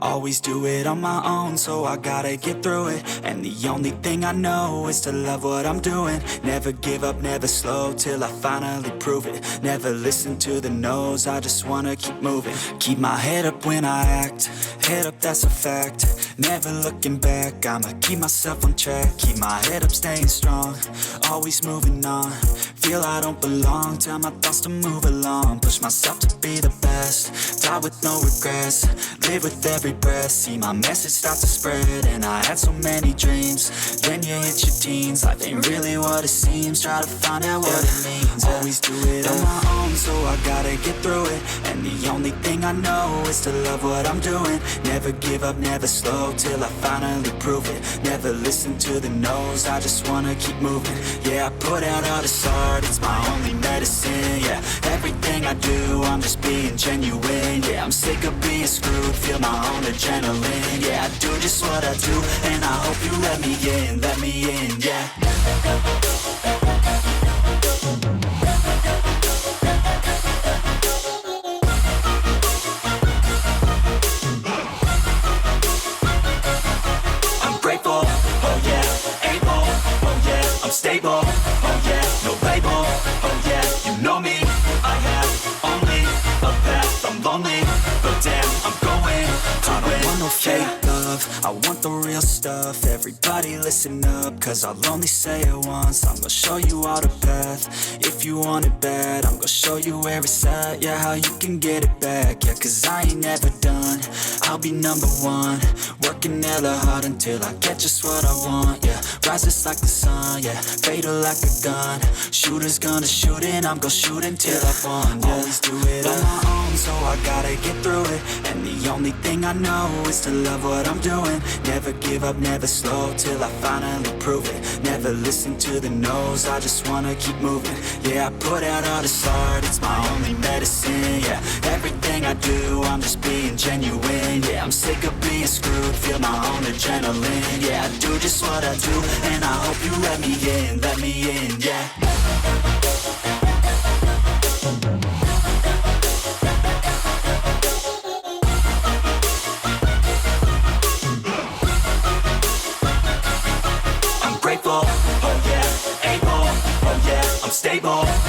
Always do it on my own, so I gotta get through it. And the only thing I know is to love what I'm doing. Never give up, never slow, till I finally prove it. Never listen to the no's, I just wanna keep moving. Keep my head up when I act, head up, that's a fact. Never looking back, I'ma keep myself on track. Keep my head up, staying strong, always moving on. Feel I don't belong, tell my thoughts to move along. Push myself to be the best, die with no regrets. Live with every breath, see my message start to spread. And I had so many dreams, then you hit your teens. Life ain't really what it seems, try to find out what it means. Always do it on my own, so I gotta get through it. And the only thing I know is to love what I'm doing. Never give up, never slow, till I finally prove it. Never listen to the no's, I just wanna keep moving. Yeah, I put out all this art, it's my only medicine. Yeah, everything I do, I'm just being genuine. Yeah, I'm sick of being screwed, feel my own adrenaline. Yeah, I do just what I do, and I hope you let me in, yeah. I'm grateful, oh yeah, able, oh yeah, I'm stable, oh yeah, no label, oh yeah, you know me, I have only a path, I'm lonely, but damn, I'm going to win. I don't want no fake love, I want the real stuff. Everybody listen up, cause I'll only say it once. I'm gonna show you all the path, if you want it bad. I'm gonna show you where it's at, yeah, how you can get it back. Yeah, cause I ain't never done, I'll be number one. Working hella hard until I get just what I want, yeah. Rises like the sun, yeah, fatal like a gun. Shooters gonna shoot and I'm gonna shoot until I won, yeah. Always do it on my own, so I gotta get through it. And the only thing I know is to love what I'm doing. Never give up, never slow, till I finally prove it. Never listen to the no's, I just wanna keep moving. Yeah, I put out all this art, it's my only medicine. Yeah, everything I do, I'm just being genuine. Yeah, I'm sick of being screwed, feel my own adrenaline. Yeah, I do just what I do, and I hope you let me in, yeah. I'm grateful, oh yeah, able, oh yeah, I'm stable.